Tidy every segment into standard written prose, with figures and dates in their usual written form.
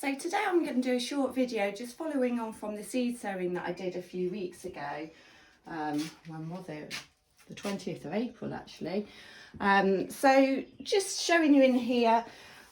So today I'm going to do a short video just following on from the seed sowing that I did a few weeks ago. When was it? The 20th of April actually. So just showing you in here,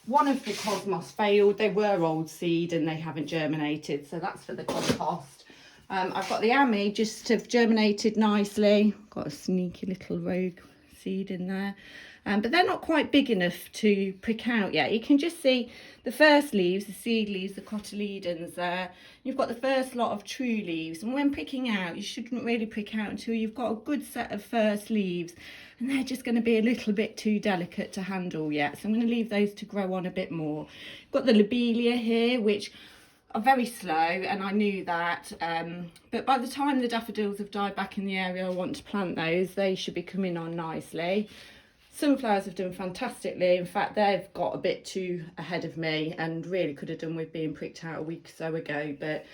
one of the Cosmos failed. They were old seed and they haven't germinated, so that's for the compost. I've got the Ami just have germinated nicely. Got a sneaky little rogue seed in there. But they're not quite big enough to prick out yet. You can just see the first leaves, the seed leaves, the cotyledons there. You've got the first lot of true leaves, and when pricking out, you shouldn't really prick out until you've got a good set of first leaves, and they're just going to be a little bit too delicate to handle yet. So I'm going to leave those to grow on a bit more. Got the lobelia here, which are very slow, and I knew that, but by the time the daffodils have died back in the area I want to plant those, they should be coming on nicely. Sunflowers have done fantastically. In fact, they've got a bit too ahead of me and really could have done with being pricked out a week or so ago, but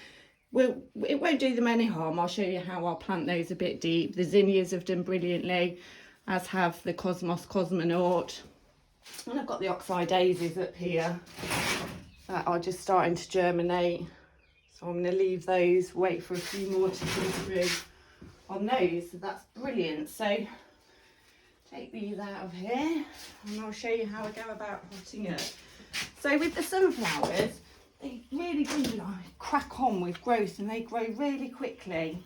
it won't do them any harm. I'll show you how I'll plant those a bit deep. The zinnias have done brilliantly, as have the Cosmos Cosmonaut, and I've got the Oxeye daisies up here that are just starting to germinate, so I'm going to leave those, wait for a few more to come through on those. So that's brilliant. So take these out of here and I'll show you how I go about potting up. So with the sunflowers, they really do like crack on with growth and they grow really quickly.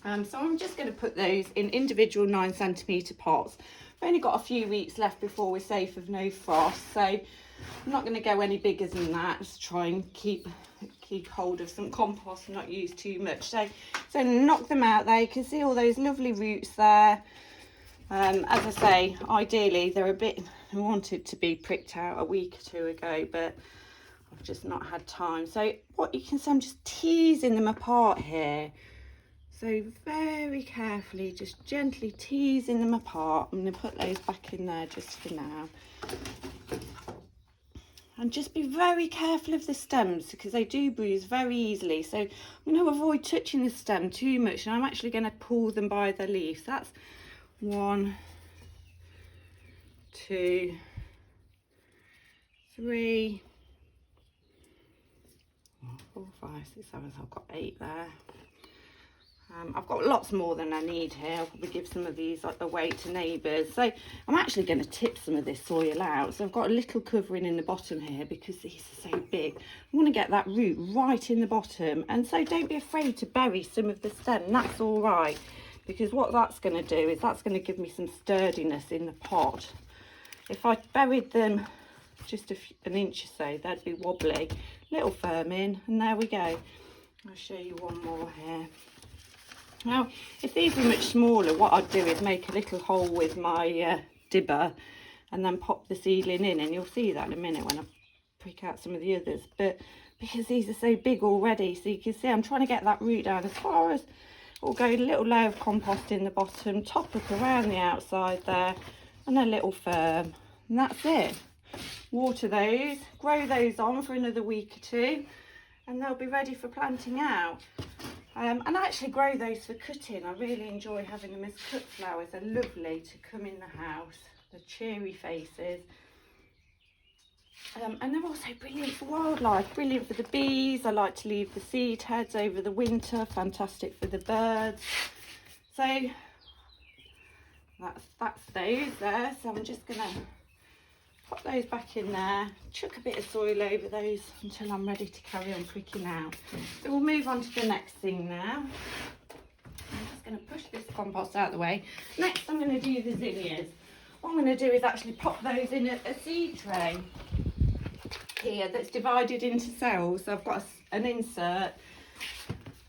So I'm just going to put those in individual 9cm pots. We've only got a few weeks left before we're safe of no frost, so I'm not going to go any bigger than that. Just try and keep hold of some compost and not use too much. So knock them out there. You can see all those lovely roots there. As I say, ideally they're a bit, I wanted to be pricked out a week or two ago, but I've just not had time. So what you can see, I'm just teasing them apart here. So very carefully, just gently teasing them apart. I'm going to put those back in there just for now. And just be very careful of the stems because they do bruise very easily. So I'm going to avoid touching the stem too much, and I'm actually going to pull them by the leaves. That's 1, 2, 3, 4, 5, 6, 7. I've got 8 there. I've got lots more than I need here. I'll probably give some of these away to neighbours. So I'm actually going to tip some of this soil out. So I've got a little covering in the bottom here because these are so big. I want to get that root right in the bottom. And so don't be afraid to bury some of the stem. That's all right. Because what that's going to do is that's going to give me some sturdiness in the pot. If I buried them just an inch or so, they'd be wobbly. Little firm in, and there we go. I'll show you one more here. Now, if these were much smaller, what I'd do is make a little hole with my dibber and then pop the seedling in, and you'll see that in a minute when I prick out some of the others. But because these are so big already, so you can see I'm trying to get that root down as far as, we'll go a little layer of compost in the bottom, top up around the outside there, and a little firm, and that's it. Water those, grow those on for another week or two, and they'll be ready for planting out. And actually grow those for cutting. I really enjoy having them as cut flowers. They're lovely to come in the house, the cheery faces. And they're also brilliant for wildlife, brilliant for the bees. I like to leave the seed heads over the winter, fantastic for the birds. So that's those there. So I'm just gonna pop those back in there, chuck a bit of soil over those until I'm ready to carry on pricking out. So we'll move on to the next thing now. I'm just going to push this compost out of the way. Next I'm going to do the zinnias. What I'm going to do is actually pop those in a seed tray here that's divided into cells. So I've got an insert,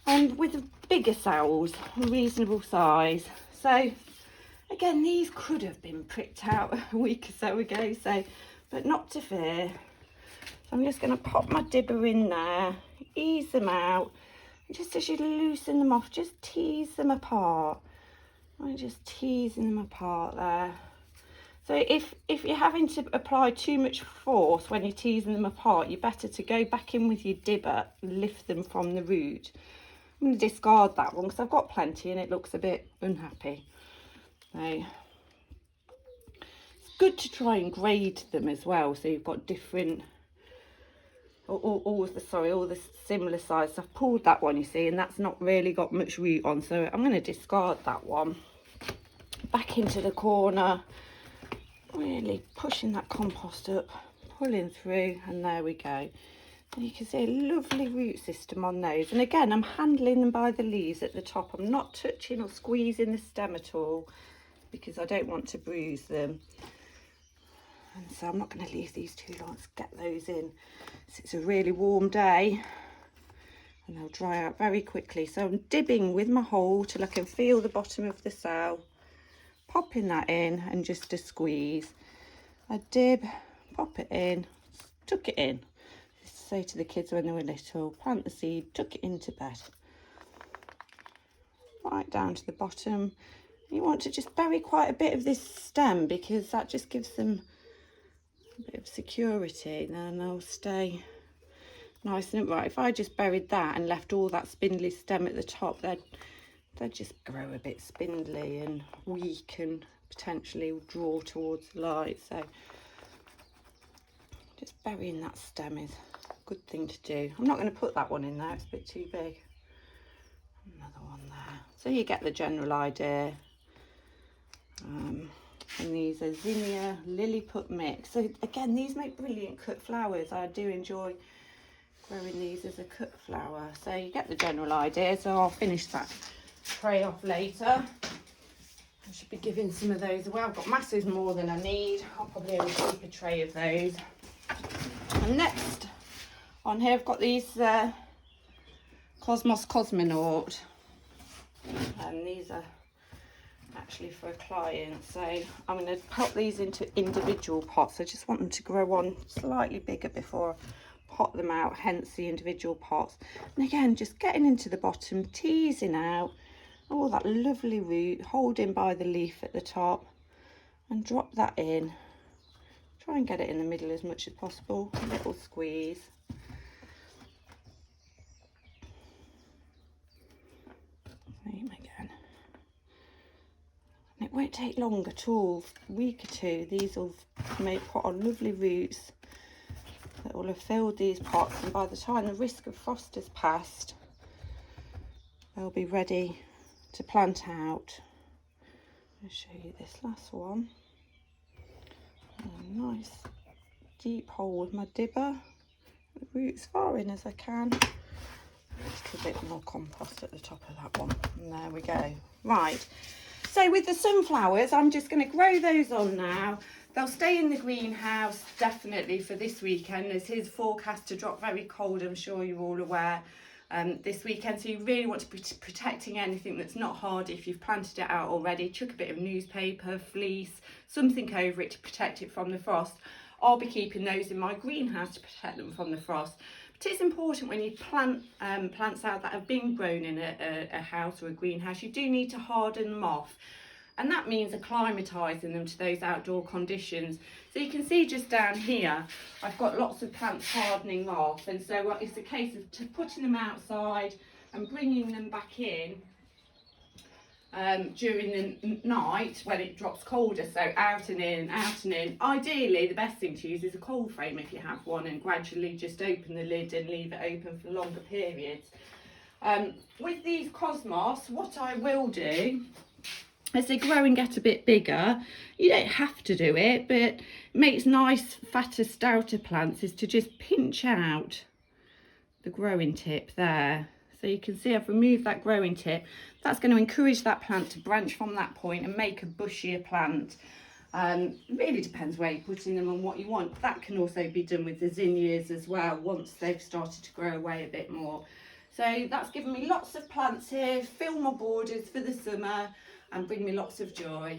and with the bigger cells, reasonable size. So again, these could have been pricked out a week or so ago, but not to fear. So I'm just going to pop my dibber in there, ease them out. Just as you loosen them off, just tease them apart. I'm just teasing them apart there. So if you're having to apply too much force when you're teasing them apart, you're better to go back in with your dibber and lift them from the root. I'm going to discard that one because I've got plenty and it looks a bit unhappy. So it's good to try and grade them as well, so you've got different all the similar size. So I've pulled that one, you see, and that's not really got much root on, so I'm going to discard that one. Back into the corner, really pushing that compost up, pulling through, and there we go. And you can see a lovely root system on those, and again I'm handling them by the leaves at the top. I'm not touching or squeezing the stem at all because I don't want to bruise them. And so I'm not going to leave these too long. Let's get those in. So it's a really warm day and they'll dry out very quickly. So I'm dibbing with my hole till I can feel the bottom of the cell, popping that in, and just a squeeze. I dib, pop it in, tuck it in. Just say to the kids when they were little, plant the seed, tuck it into bed. Right down to the bottom. You want to just bury quite a bit of this stem because that just gives them a bit of security, then they'll stay nice and upright. If I just buried that and left all that spindly stem at the top, they'd just grow a bit spindly and weak and potentially draw towards the light. So just burying that stem is a good thing to do. I'm not going to put that one in there, it's a bit too big. Another one there. So you get the general idea. And these are Zinnia Lilliput mix. So again, these make brilliant cut flowers. I do enjoy growing these as a cut flower. So you get the general idea. So I'll finish that tray off later. I should be giving some of those away. I've got masses more than I need. I'll probably only keep a tray of those. And next on here, I've got these Cosmos Cosmonaut. And these are actually for a client, so I'm going to pop these into individual pots. I just want them to grow on slightly bigger before I pot them out, hence the individual pots. And again, just getting into the bottom, teasing out all that lovely root, holding by the leaf at the top, and drop that in. Try and get it in the middle as much as possible. A little squeeze. Same again. And it won't take long at all, a week or two. These will put on lovely roots that will have filled these pots, and by the time the risk of frost has passed, they'll be ready to plant out. I'll show you this last one. A nice deep hole with my dibber, the roots far in as I can. A little bit more compost at the top of that one, and there we go. Right. So with the sunflowers, I'm just going to grow those on now. They'll stay in the greenhouse definitely for this weekend. This is forecast to drop very cold, I'm sure you're all aware, this weekend. So you really want to be protecting anything that's not hardy. If you've planted it out already, chuck a bit of newspaper, fleece, something over it to protect it from the frost. I'll be keeping those in my greenhouse to protect them from the frost. But it's important when you plant plants out that have been grown in a house or a greenhouse, you do need to harden them off. And that means acclimatising them to those outdoor conditions. So you can see just down here, I've got lots of plants hardening off. And so it's a case of putting them outside and bringing them back in during the night when it drops colder. So out and in, out and in. Ideally, the best thing to use is a cold frame if you have one, and gradually just open the lid and leave it open for longer periods. With these Cosmos, what I will do, as they grow and get a bit bigger, you don't have to do it, but it makes nice, fatter, stouter plants, is to just pinch out the growing tip there. So you can see I've removed that growing tip. That's going to encourage that plant to branch from that point and make a bushier plant. It really depends where you're putting them and what you want. That can also be done with the zinnias as well, once they've started to grow away a bit more. So that's given me lots of plants here, fill my borders for the summer and bring me lots of joy.